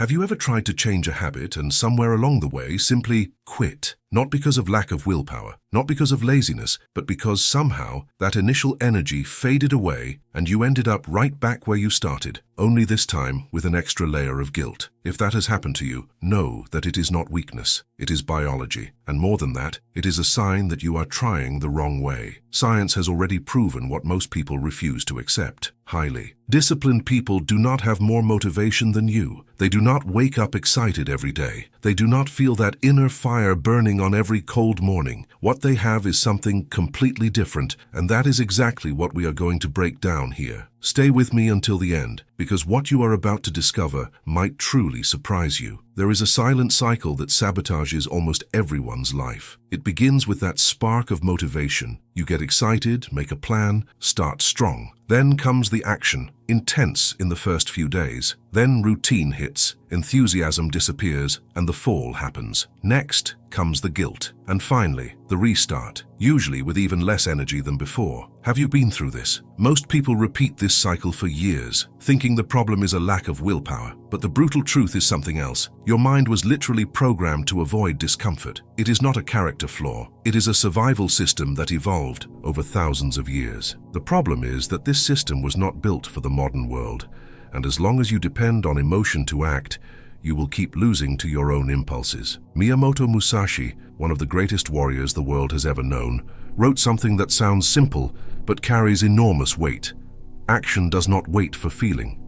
Have you ever tried to change a habit and somewhere along the way simply quit? Not because of lack of willpower, not because of laziness, but because somehow that initial energy faded away and you ended up right back where you started, only this time with an extra layer of guilt. If that has happened to you, know that it is not weakness, it is biology, and more than that, it is a sign that you are trying the wrong way. Science has already proven what most people refuse to accept. Highly disciplined people do not have more motivation than you. They do not wake up excited every day. They do not feel that inner fire burning on every cold morning. What they have is something completely different, and that is exactly what we are going to break down here. Stay with me until the end, because what you are about to discover might truly surprise you. There is a silent cycle that sabotages almost everyone's life. It begins with that spark of motivation. You get excited, make a plan, start strong. Then comes the action, intense in the first few days. Then routine hits, enthusiasm disappears, and the fall happens. Next comes the guilt, and finally, the restart, usually with even less energy than before. Have you been through this? Most people repeat this cycle for years, thinking the problem is a lack of willpower. But the brutal truth is something else. Your mind was literally programmed to avoid discomfort. It is not a character flaw. It is a survival system that evolved over thousands of years. The problem is that this system was not built for the modern world, and as long as you depend on emotion to act, you will keep losing to your own impulses. Miyamoto Musashi, one of the greatest warriors the world has ever known, wrote something that sounds simple but carries enormous weight. Action does not wait for feeling.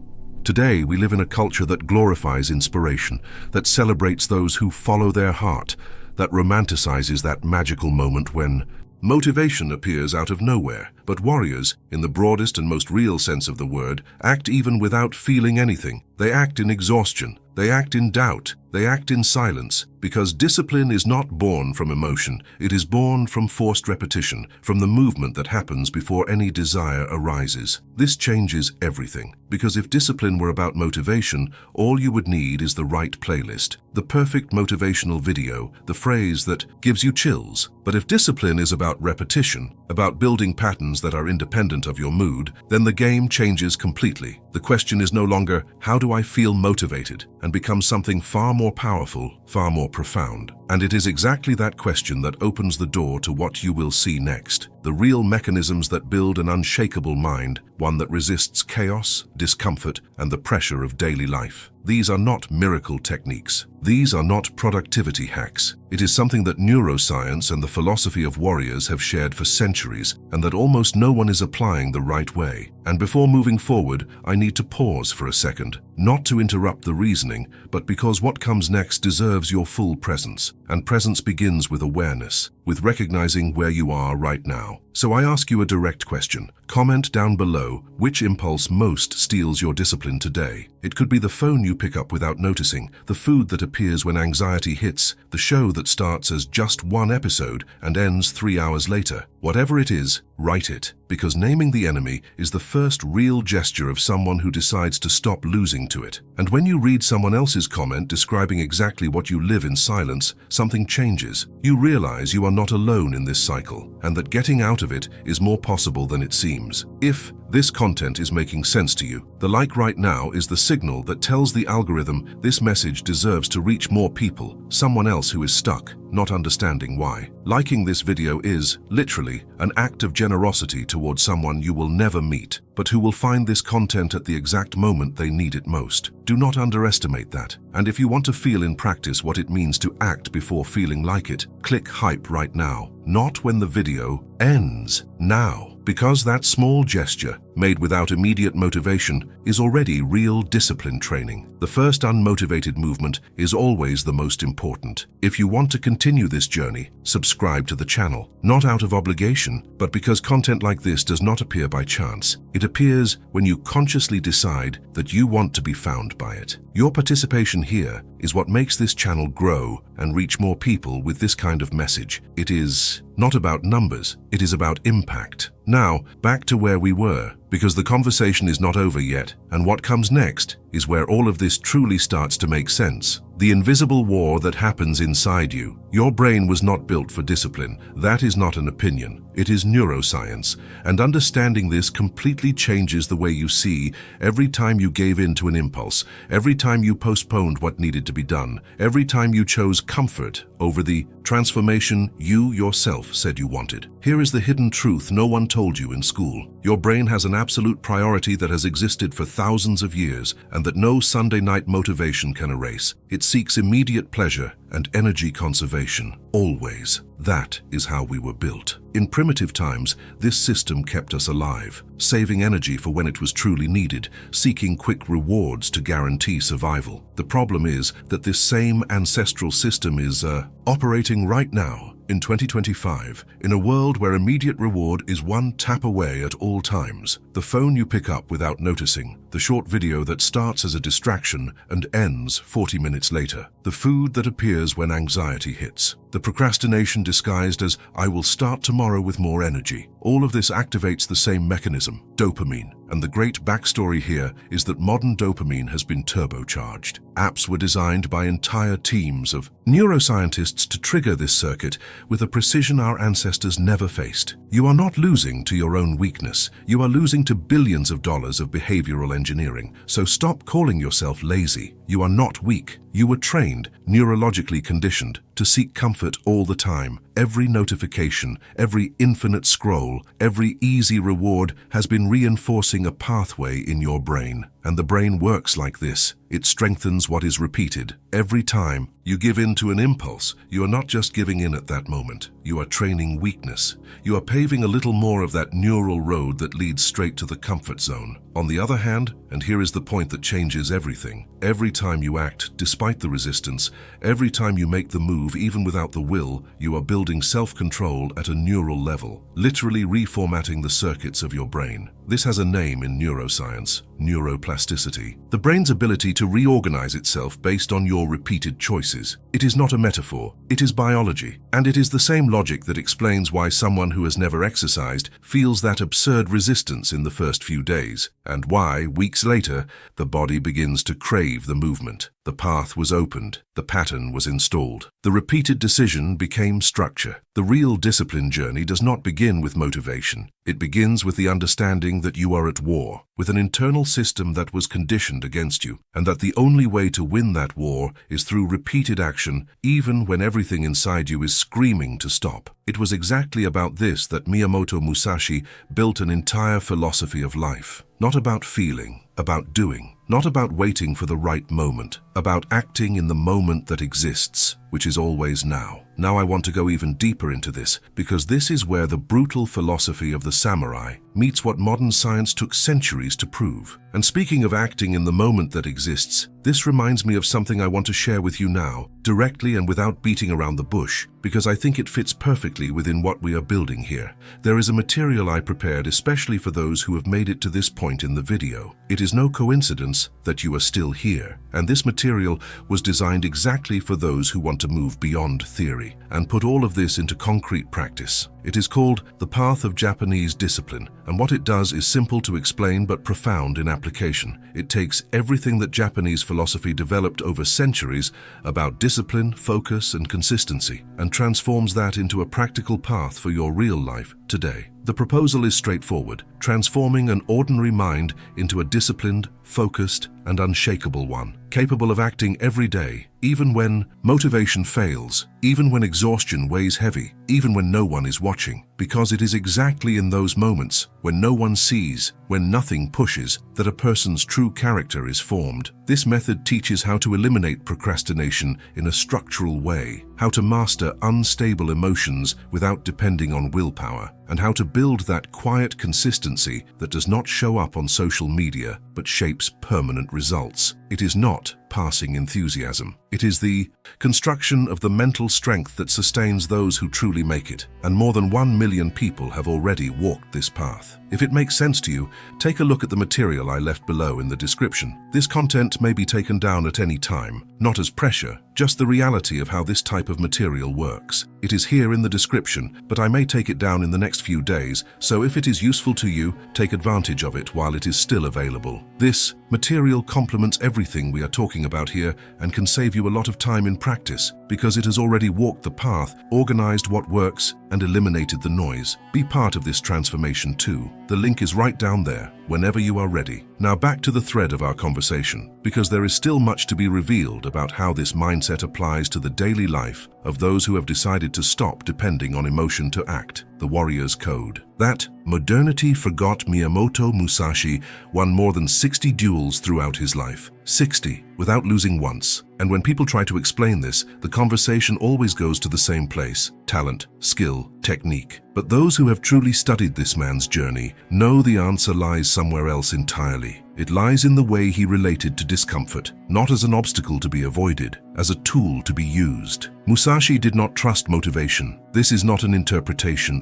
Today, we live in a culture that glorifies inspiration, that celebrates those who follow their heart, that romanticizes that magical moment when motivation appears out of nowhere. But warriors, in the broadest and most real sense of the word, act even without feeling anything. They act in exhaustion. They act in doubt. They act in silence, because discipline is not born from emotion. It is born from forced repetition, from the movement that happens before any desire arises. This changes everything, because if discipline were about motivation, all you would need is the right playlist, the perfect motivational video, the phrase that gives you chills. But if discipline is about repetition, about building patterns that are independent of your mood, then the game changes completely. The question is no longer, how do I feel motivated, and becomes something far more powerful, far more profound. And it is exactly that question that opens the door to what you will see next. The real mechanisms that build an unshakable mind, one that resists chaos, discomfort, and the pressure of daily life. These are not miracle techniques. These are not productivity hacks. It is something that neuroscience and the philosophy of warriors have shared for centuries, and that almost no one is applying the right way. And before moving forward, I need to pause for a second, not to interrupt the reasoning, but because what comes next deserves your full presence. And presence begins with awareness, with recognizing where you are right now. So I ask you a direct question. Comment down below which impulse most steals your discipline today. It could be the phone you pick up without noticing, the food that appears when anxiety hits, the show that starts as just one episode and ends 3 hours later. Whatever it is, write it, because naming the enemy is the first real gesture of someone who decides to stop losing to it. And when you read someone else's comment describing exactly what you live in silence, something changes. You realize you are not alone in this cycle, and that getting out of it is more possible than it seems. If this content is making sense to you, the like right now is the signal that tells the algorithm this message deserves to reach more people, someone else who is stuck, not understanding why. Liking this video is, literally, an act of generosity towards someone you will never meet, but who will find this content at the exact moment they need it most. Do not underestimate that. And if you want to feel in practice what it means to act before feeling like it, click hype right now. Not when the video ends. Now. Because that small gesture, made without immediate motivation, is already real discipline training. The first unmotivated movement is always the most important. If you want to continue this journey, subscribe to the channel. Not out of obligation, but because content like this does not appear by chance. It appears when you consciously decide that you want to be found by it. Your participation here is what makes this channel grow and reach more people with this kind of message. It is not about numbers, it is about impact. Now, back to where we were, because the conversation is not over yet, and what comes next is where all of this truly starts to make sense. The invisible war that happens inside you. Your brain was not built for discipline. That is not an opinion. It is neuroscience. And understanding this completely changes the way you see every time you gave in to an impulse, every time you postponed what needed to be done, every time you chose comfort over the transformation you yourself said you wanted. Here is the hidden truth no one told you in school. Your brain has an absolute priority that has existed for thousands of years and that no Sunday night motivation can erase. It seeks immediate pleasure and energy conservation, always. That is how we were built. In primitive times, this system kept us alive, saving energy for when it was truly needed, seeking quick rewards to guarantee survival. The problem is that this same ancestral system is operating right now, in 2025, in a world where immediate reward is one tap away at all times. The phone you pick up without noticing, the short video that starts as a distraction and ends 40 minutes later, the food that appears when anxiety hits, the procrastination disguised as "I will start tomorrow with more energy." All of this activates the same mechanism, dopamine. And the great backstory here is that modern dopamine has been turbocharged. Apps were designed by entire teams of neuroscientists to trigger this circuit with a precision our ancestors never faced. You are not losing to your own weakness. You are losing to billions of dollars of behavioral engineering. So stop calling yourself lazy. You are not weak. You were trained, neurologically conditioned, to seek comfort all the time. Every notification, every infinite scroll, every easy reward has been reinforcing a pathway in your brain. And the brain works like this. It strengthens what is repeated. Every time you give in to an impulse, you are not just giving in at that moment. You are training weakness. You are paving a little more of that neural road that leads straight to the comfort zone. On the other hand, and here is the point that changes everything, every time you act, despite the resistance, every time you make the move, even without the will, you are building self-control at a neural level, literally reformatting the circuits of your brain. This has a name in neuroscience, neuroplasticity. The brain's ability to reorganize itself based on your repeated choices. It is not a metaphor, it is biology. And it is the same logic that explains why someone who has never exercised feels that absurd resistance in the first few days, and why, weeks later, the body begins to crave the movement. The path was opened, the pattern was installed. The repeated decision became structure. The real discipline journey does not begin with motivation. It begins with the understanding that you are at war, with an internal system that was conditioned against you, and that the only way to win that war is through repeated action, even when everything inside you is screaming to stop. It was exactly about this that Miyamoto Musashi built an entire philosophy of life. Not about feeling, about doing. Not about waiting for the right moment, about acting in the moment that exists, which is always now. Now I want to go even deeper into this, because this is where the brutal philosophy of the samurai meets what modern science took centuries to prove. And speaking of acting in the moment that exists, this reminds me of something I want to share with you now, directly and without beating around the bush, because I think it fits perfectly within what we are building here. There is a material I prepared especially for those who have made it to this point in the video. It is no coincidence that you are still here, and this material was designed exactly for those who want to move beyond theory and put all of this into concrete practice. It is called The Path of Japanese Discipline, and what it does is simple to explain but profound in application. It takes everything that Japanese philosophy developed over centuries about discipline, focus, and consistency, and transforms that into a practical path for your real life today. The proposal is straightforward, transforming an ordinary mind into a disciplined, focused, and unshakable one, capable of acting every day, even when motivation fails, even when exhaustion weighs heavy, even when no one is watching. Because it is exactly in those moments, when no one sees, when nothing pushes, that a person's true character is formed. This method teaches how to eliminate procrastination in a structural way, how to master unstable emotions without depending on willpower, and how to build that quiet consistency that does not show up on social media but shapes permanent results. It is not passing enthusiasm. It is the construction of the mental strength that sustains those who truly make it, and more than 1 million people have already walked this path. If it makes sense to you, take a look at the material I left below in the description. This content may be taken down at any time, not as pressure, just the reality of how this type of material works. It is here in the description, but I may take it down in the next few days, so if it is useful to you, take advantage of it while it is still available. This material complements everything we are talking talking about here and can save you a lot of time in practice because it has already walked the path, organized what works, and eliminated the noise. Be part of this transformation too. The link is right down there, whenever you are ready. Now back to the thread of our conversation, because there is still much to be revealed about how this mindset applies to the daily life of those who have decided to stop depending on emotion to act, the warrior's code. That modernity forgot Miyamoto Musashi won more than 60 duels throughout his life. 60, without losing once. And when people try to explain this, the conversation always goes to the same place: talent, skill, technique. But those who have truly studied this man's journey know the answer lies somewhere else entirely. It lies in the way he related to discomfort, not as an obstacle to be avoided, as a tool to be used. Musashi did not trust motivation. This is not an interpretation.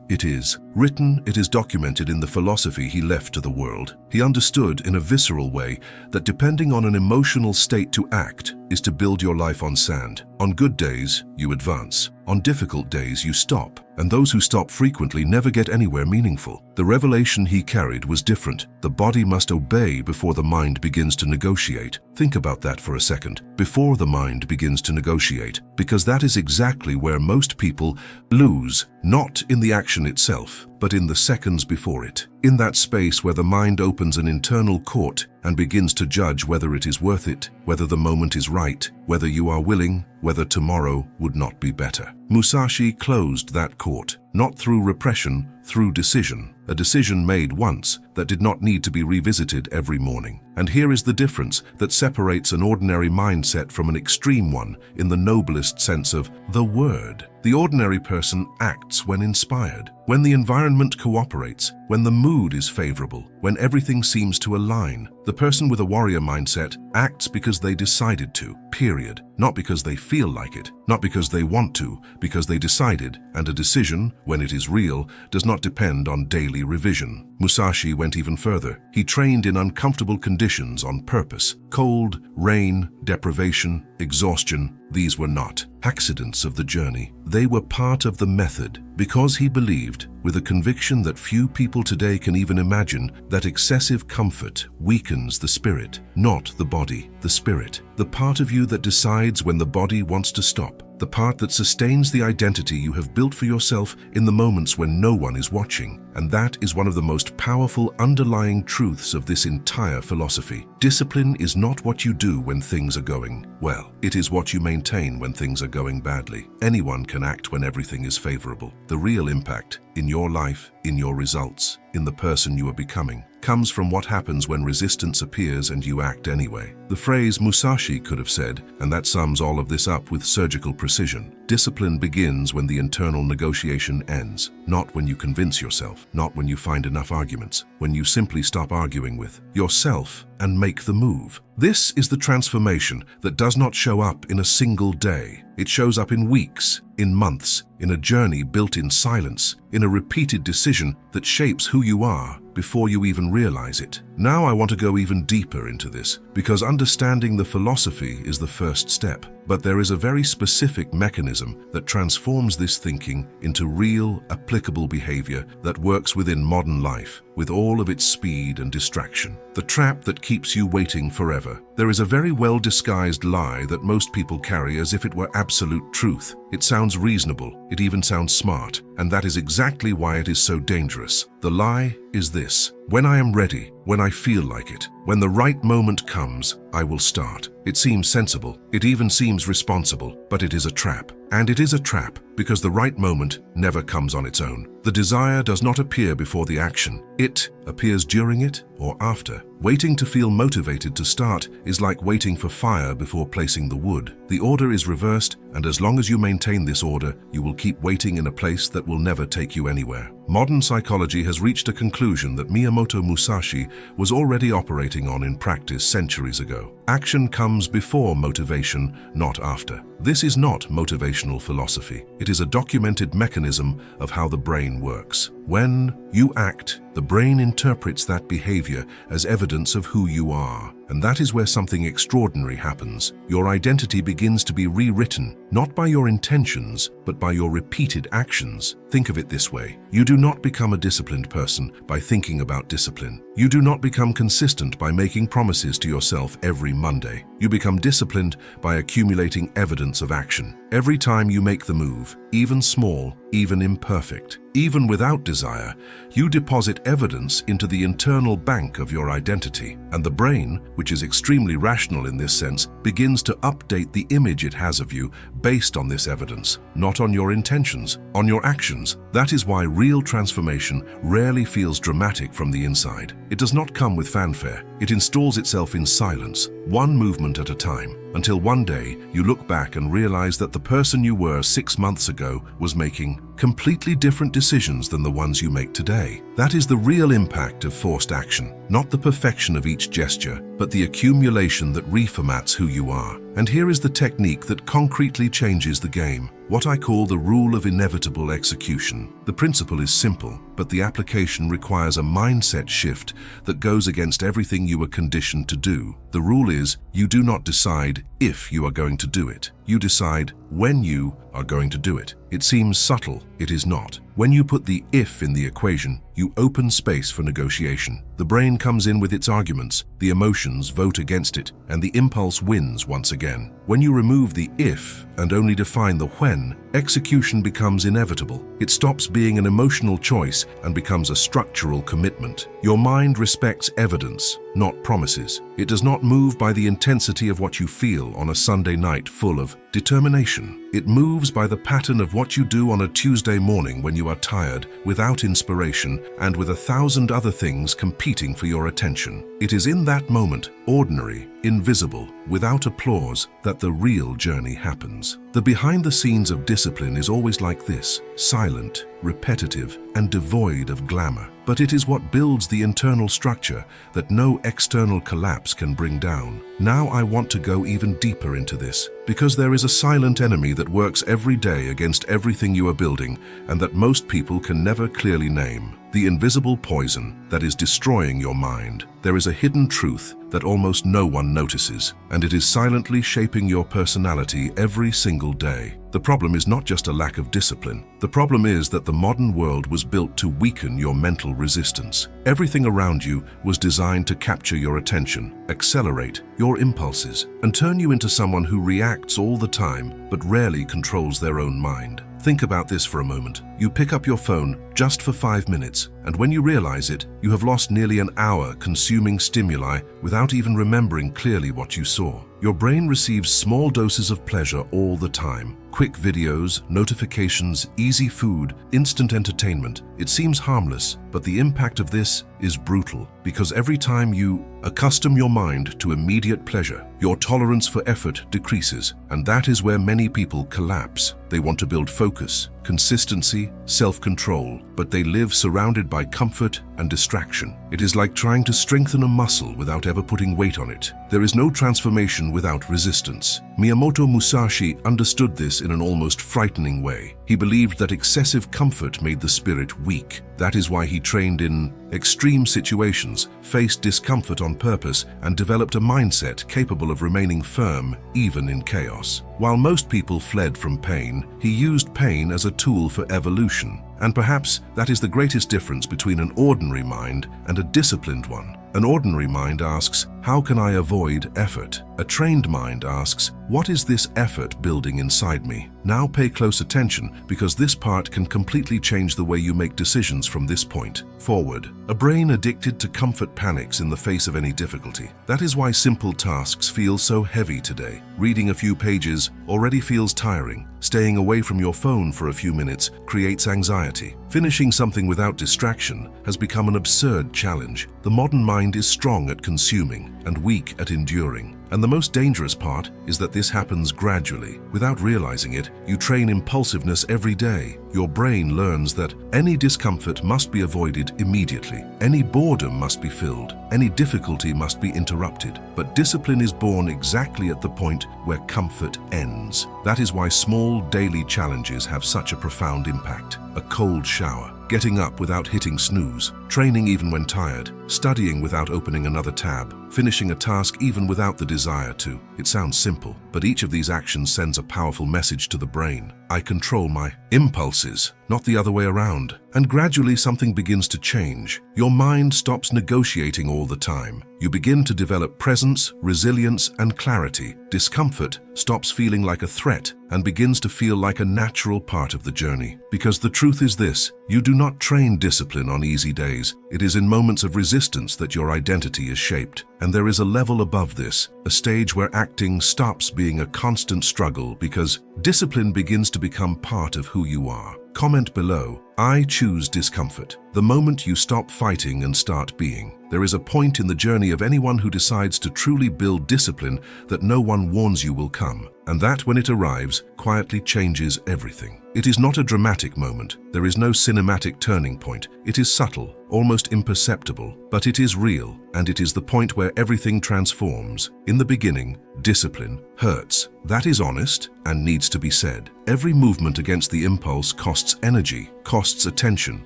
It is written, it is documented in the philosophy he left to the world. He understood in a visceral way that depending on an emotional state to act is to build your life on sand. On good days, you advance. On difficult days, you stop. And those who stop frequently never get anywhere meaningful. The revelation he carried was different. The body must obey before the mind begins to negotiate. Think about that for a second. Before the mind begins to negotiate, because that is exactly where most people lose, not in the action itself, but in the seconds before it. In that space where the mind opens an internal court and begins to judge whether it is worth it, whether the moment is right, whether you are willing, whether tomorrow would not be better. Musashi closed that court, not through repression, through decision. A decision made once that did not need to be revisited every morning. And here is the difference that separates an ordinary mindset from an extreme one in the noblest sense of the word. The ordinary person acts when inspired, when the environment cooperates, when the mood is favorable, when everything seems to align. The person with a warrior mindset acts because they decided to, period. Not because they feel like it, not because they want to, because they decided, and a decision, when it is real, does not depend on daily revision. Musashi went even further. He trained in uncomfortable conditions on purpose. Cold, rain, deprivation, exhaustion. These were not accidents of the journey. They were part of the method, because he believed, with a conviction that few people today can even imagine, that excessive comfort weakens the spirit, not the body, the spirit. The part of you that decides when the body wants to stop. The part that sustains the identity you have built for yourself in the moments when no one is watching. And that is one of the most powerful underlying truths of this entire philosophy. Discipline is not what you do when things are going well. It is what you maintain when things are going badly. Anyone can act when everything is favorable. The real impact in your life, in your results, in the person you are becoming, comes from what happens when resistance appears and you act anyway. The phrase Musashi could have said, and that sums all of this up with surgical precision. Discipline begins when the internal negotiation ends, not when you convince yourself, not when you find enough arguments, when you simply stop arguing with yourself and make the move. This is the transformation that does not show up in a single day. It shows up in weeks, in months, in a journey built in silence, in a repeated decision that shapes who you are before you even realize it. Now I want to go even deeper into this, because understanding the philosophy is the first step. But there is a very specific mechanism that transforms this thinking into real, applicable behavior that works within modern life, with all of its speed and distraction. The trap that keeps you waiting forever. There is a very well-disguised lie that most people carry as if it were absolute truth. It sounds reasonable, it even sounds smart, and that is exactly why it is so dangerous. The lie is this: when I am ready, when I feel like it, when the right moment comes, I will start. It seems sensible, it even seems responsible, but it is a trap. And it is a trap because the right moment never comes on its own. The desire does not appear before the action. It appears during it or after. Waiting to feel motivated to start is like waiting for fire before placing the wood. The order is reversed, and as long as you maintain this order, you will keep waiting in a place that will never take you anywhere. Modern psychology has reached a conclusion that Miyamoto Musashi was already operating on in practice centuries ago. Action comes before motivation, not after. This is not motivational philosophy. It is a documented mechanism of how the brain works. When you act, the brain interprets that behavior as evidence of who you are. And that is where something extraordinary happens. Your identity begins to be rewritten, not by your intentions, but by your repeated actions. Think of it this way. You do not become a disciplined person by thinking about discipline. You do not become consistent by making promises to yourself every Monday. You become disciplined by accumulating evidence of action. Every time you make the move, even small, even imperfect, even without desire, you deposit evidence into the internal bank of your identity. And the brain, which is extremely rational in this sense, begins to update the image it has of you based on this evidence, not on your intentions, on your actions. That is why real transformation rarely feels dramatic from the inside. It does not come with fanfare. It installs itself in silence, one movement at a time, until one day you look back and realize that the person you were 6 months ago was making completely different decisions than the ones you make today. That is the real impact of forced action, not the perfection of each gesture, but the accumulation that reformats who you are. And here is the technique that concretely changes the game, what I call the rule of inevitable execution. The principle is simple, but the application requires a mindset shift that goes against everything you were conditioned to do. The rule is, you do not decide if you are going to do it. You decide when you are going to do it. It seems subtle, it is not. When you put the if in the equation, you open space for negotiation. The brain comes in with its arguments, the emotions vote against it, and the impulse wins once again. When you remove the if and only define the when, execution becomes inevitable. It stops being an emotional choice and becomes a structural commitment. Your mind respects evidence, not promises. It does not move by the intensity of what you feel on a Sunday night full of determination. It moves by the pattern of what you do on a Tuesday morning when you are tired, without inspiration, and with 1,000 other things competing for your attention. It is in that moment, ordinary, invisible, without applause, that the real journey happens. The behind the scenes of discipline is always like this, silent, repetitive, and devoid of glamour. But it is what builds the internal structure that no external collapse can bring down. Now I want to go even deeper into this, because there is a silent enemy that works every day against everything you are building, and that most people can never clearly name. The invisible poison that is destroying your mind. There is a hidden truth that almost no one notices, and it is silently shaping your personality every single day. The problem is not just a lack of discipline. The problem is that the modern world was built to weaken your mental resistance. Everything around you was designed to capture your attention, accelerate your impulses, and turn you into someone who reacts all the time but rarely controls their own mind. Think about this for a moment. You pick up your phone just for 5 minutes, and when you realize it, you have lost nearly an hour consuming stimuli without even remembering clearly what you saw. Your brain receives small doses of pleasure all the time. Quick videos, notifications, easy food, instant entertainment. It seems harmless, but the impact of this is brutal, because every time you accustom your mind to immediate pleasure, your tolerance for effort decreases, and that is where many people collapse. They want to build focus, consistency, self-control, but they live surrounded by comfort and distraction. It is like trying to strengthen a muscle without ever putting weight on it. There is no transformation without resistance. Miyamoto Musashi understood this in an almost frightening way. He believed that excessive comfort made the spirit weak. That is why he trained in extreme situations, faced discomfort on purpose, and developed a mindset capable of remaining firm even in chaos. While most people fled from pain, he used pain as a tool for evolution. And perhaps that is the greatest difference between an ordinary mind and a disciplined one. An ordinary mind asks, how can I avoid effort? A trained mind asks, what is this effort building inside me? Now pay close attention, because this part can completely change the way you make decisions from this point forward. A brain addicted to comfort panics in the face of any difficulty. That is why simple tasks feel so heavy today. Reading a few pages already feels tiring. Staying away from your phone for a few minutes creates anxiety. Finishing something without distraction has become an absurd challenge. The modern mind is strong at consuming and weak at enduring. And the most dangerous part is that this happens gradually. Without realizing it, you train impulsiveness every day. Your brain learns that any discomfort must be avoided immediately. Any boredom must be filled. Any difficulty must be interrupted. But discipline is born exactly at the point where comfort ends. That is why small daily challenges have such a profound impact. A cold shower, getting up without hitting snooze, training even when tired, studying without opening another tab, finishing a task even without the desire to. It sounds simple, but each of these actions sends a powerful message to the brain. I control my impulses, not the other way around. And gradually something begins to change. Your mind stops negotiating all the time. You begin to develop presence, resilience, and clarity. Discomfort stops feeling like a threat and begins to feel like a natural part of the journey. Because the truth is this, you do not train discipline on easy days. It is in moments of resistance that your identity is shaped. And there is a level above this, a stage where acting stops being a constant struggle because discipline begins to become part of who you are. Comment below, I choose discomfort. The moment you stop fighting and start being. There is a point in the journey of anyone who decides to truly build discipline that no one warns you will come. And that, when it arrives, quietly changes everything. It is not a dramatic moment. There is no cinematic turning point. It is subtle, almost imperceptible, but it is real, and it is the point where everything transforms. In the beginning, discipline hurts. That is honest and needs to be said. Every movement against the impulse costs energy, costs attention,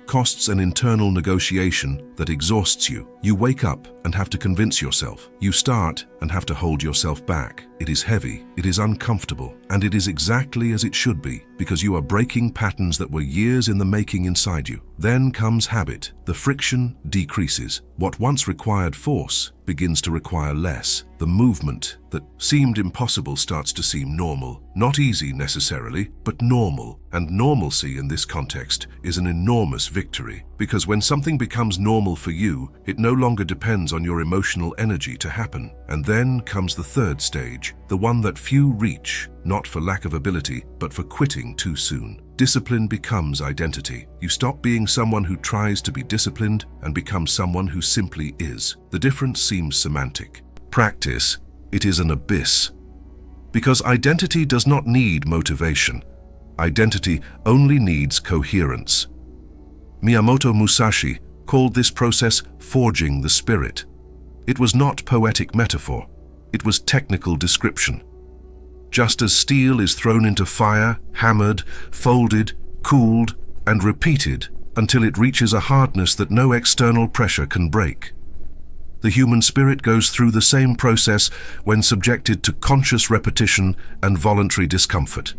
costs an internal negotiation that exhausts you. You wake up and have to convince yourself. You start and have to hold yourself back. It is heavy, it is uncomfortable, and it is exactly as it should be, because you are breaking patterns that were years in the making inside you. Then comes habit. The friction decreases. What once required force begins to require less. The movement that seemed impossible starts to seem normal. Not easy necessarily, but normal. And normalcy in this context is an enormous victory, because when something becomes normal for you, it no longer depends on your emotional energy to happen. And then comes the third stage, the one that few reach, not for lack of ability, but for quitting too soon. Discipline becomes identity. You stop being someone who tries to be disciplined and become someone who simply is. The difference seems semantic. Practice, it is an abyss. Because identity does not need motivation. Identity only needs coherence. Miyamoto Musashi called this process forging the spirit. It was not poetic metaphor. It was technical description. Just as steel is thrown into fire, hammered, folded, cooled, and repeated until it reaches a hardness that no external pressure can break. The human spirit goes through the same process when subjected to conscious repetition and voluntary discomfort.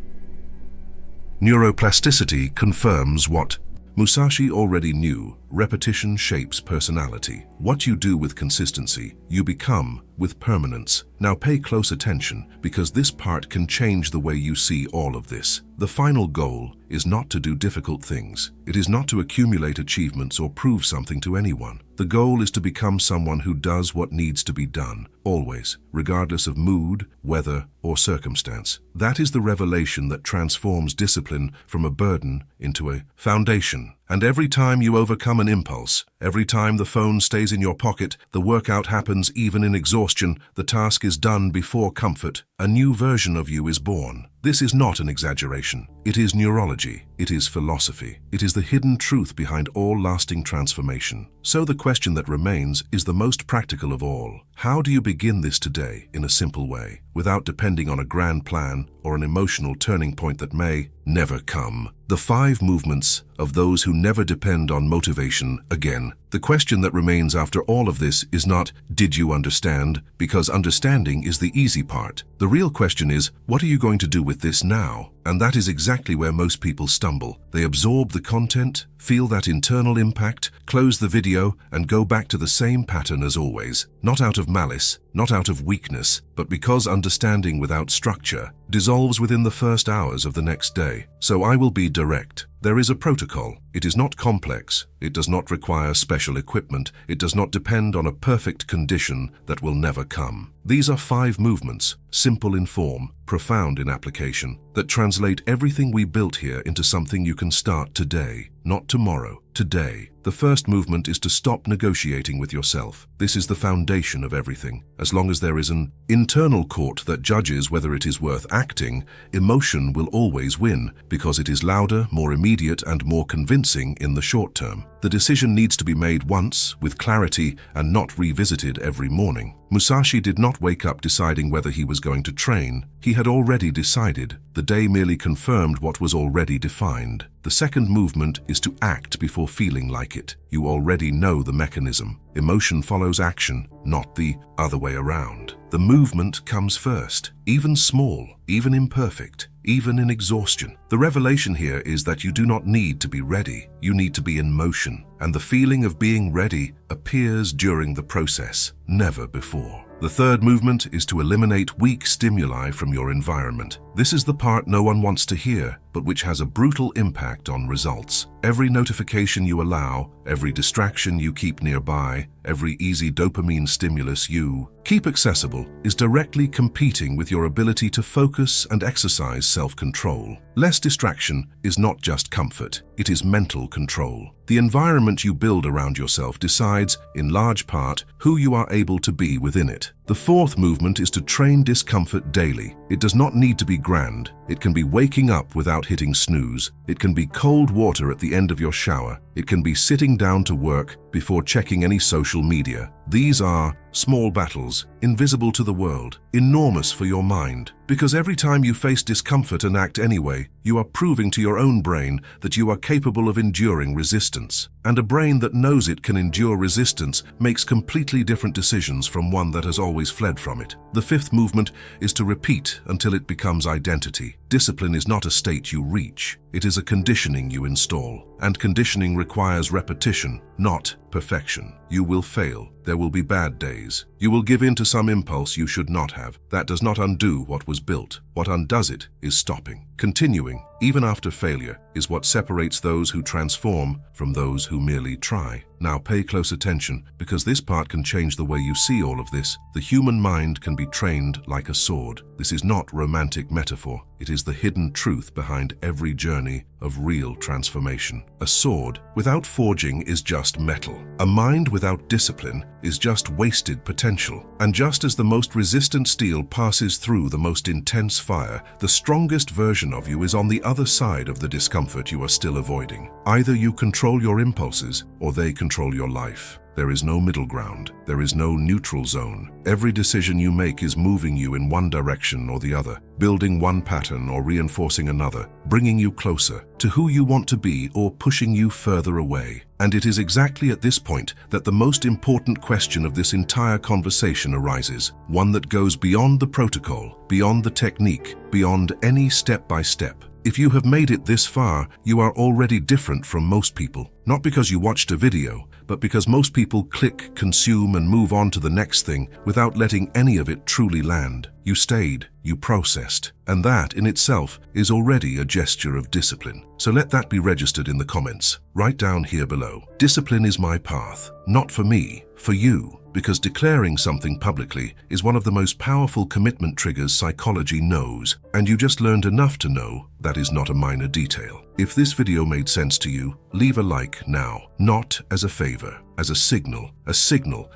Neuroplasticity confirms what Musashi already knew. Repetition shapes personality. What you do with consistency, you become with permanence. Now pay close attention, because this part can change the way you see all of this. The final goal is not to do difficult things. It is not to accumulate achievements or prove something to anyone. The goal is to become someone who does what needs to be done, always, regardless of mood, weather, or circumstance. That is the revelation that transforms discipline from a burden into a foundation. And every time you overcome an impulse, every time the phone stays in your pocket, the workout happens even in exhaustion, the task is done before comfort, a new version of you is born. This is not an exaggeration. It is neurology. It is philosophy. It is the hidden truth behind all lasting transformation. So the question that remains is the most practical of all. How do you begin this today in a simple way, without depending on a grand plan or an emotional turning point that may never come? The 5 movements of those who never depend on motivation again. The question that remains after all of this is not, did you understand? Because understanding is the easy part. The real question is, what are you going to do with this now? And that is exactly where most people stumble. They absorb the content, feel that internal impact, close the video, and go back to the same pattern as always. Not out of malice, not out of weakness, but because understanding without structure dissolves within the first hours of the next day. So I will be direct. There is a protocol. It is not complex. It does not require special equipment. It does not depend on a perfect condition that will never come. These are 5 movements, simple in form, profound in application, that translate everything we built here into something you can start today. not tomorrow, today. The first movement is to stop negotiating with yourself. This is the foundation of everything. As long as there is an internal court that judges whether it is worth acting, emotion will always win because it is louder, more immediate, and more convincing in the short term. The decision needs to be made once, with clarity, and not revisited every morning. Musashi did not wake up deciding whether he was going to train. He had already decided. The day merely confirmed what was already defined. The second movement is to act before feeling like it. You already know the mechanism. Emotion follows action, not the other way around. The movement comes first, even small, even imperfect, even in exhaustion. The revelation here is that you do not need to be ready. You need to be in motion. And the feeling of being ready appears during the process, never before. The third movement is to eliminate weak stimuli from your environment. This is the part no one wants to hear, but which has a brutal impact on results. Every notification you allow, every distraction you keep nearby, every easy dopamine stimulus you keep accessible is directly competing with your ability to focus and exercise self-control. Less distraction is not just comfort, it is mental control. The environment you build around yourself decides, in large part, who you are able to be within it. The fourth movement is to train discomfort daily. It does not need to be grand. It can be waking up without hitting snooze. It can be cold water at the end of your shower. It can be sitting down to work before checking any social media. These are small battles, invisible to the world, enormous for your mind. Because every time you face discomfort and act anyway, you are proving to your own brain that you are capable of enduring resistance. And a brain that knows it can endure resistance makes completely different decisions from one that has always fled from it. The fifth movement is to repeat until it becomes identity. Discipline is not a state you reach. It is a conditioning you install. And conditioning requires repetition, not perfection. You will fail. There will be bad days. You will give in to some impulse you should not have. That does not undo what was built. What undoes it is stopping. Continuing, even after failure, is what separates those who transform from those who merely try. Now pay close attention, because this part can change the way you see all of this. The human mind can be trained like a sword. This is not romantic metaphor. It is the hidden truth behind every journey of real transformation. A sword without forging is just metal. A mind without discipline is just wasted potential. And just as the most resistant steel passes through the most intense fire, the strongest version of you is on the other side of the discomfort you are still avoiding. Either you control your impulses or they control your life. There is no middle ground. There is no neutral zone. Every decision you make is moving you in one direction or the other, building one pattern or reinforcing another, bringing you closer to who you want to be or pushing you further away. And it is exactly at this point that the most important question of this entire conversation arises, one that goes beyond the protocol, beyond the technique, beyond any step-by-step. If you have made it this far, you are already different from most people. Not because you watched a video, but because most people click, consume, and move on to the next thing without letting any of it truly land. You stayed, you processed, and that in itself is already a gesture of discipline. So let that be registered in the comments. Write down here below. Discipline is my path, not for me, for you. Because declaring something publicly is one of the most powerful commitment triggers psychology knows, and you just learned enough to know that is not a minor detail. If this video made sense to you, leave a like now, not as a favor, as a signal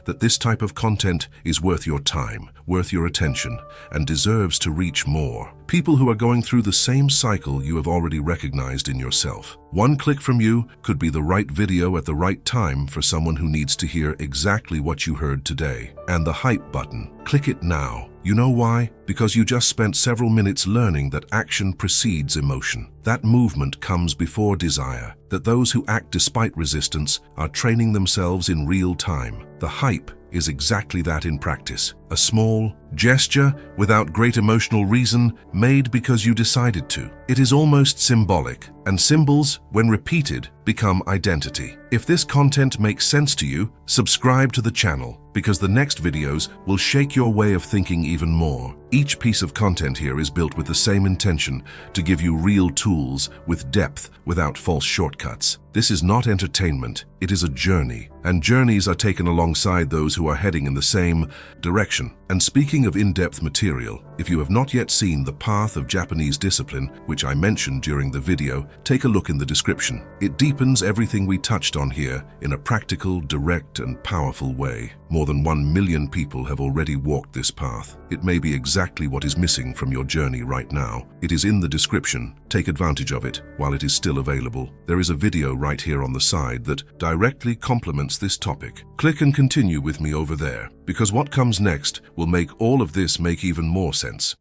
that this type of content is worth your time, worth your attention, and deserves to reach more. People who are going through the same cycle you have already recognized in yourself. One click from you could be the right video at the right time for someone who needs to hear exactly what you heard today. And the hype button, click it now. You know why? Because you just spent several minutes learning that action precedes emotion. That movement comes before desire. That those who act despite resistance are training themselves in real time. The hype is exactly that in practice. A small gesture without great emotional reason made because you decided to. It is almost symbolic, and symbols, when repeated, become identity. If this content makes sense to you, subscribe to the channel, because the next videos will shake your way of thinking even more. Each piece of content here is built with the same intention, to give you real tools with depth without false shortcuts. This is not entertainment, it is a journey, and journeys are taken alongside those who are heading in the same direction. And speaking of in-depth material, if you have not yet seen The Path of Japanese Discipline, which I mentioned during the video, take a look in the description. It deepens everything we touched on here in a practical, direct, and powerful way. More than 1 million people have already walked this path. It may be exactly what is missing from your journey right now. It is in the description. Take advantage of it while it is still available. There is a video right here on the side that directly complements this topic. Click and continue with me over there, because what comes next will make all of this make even more sense.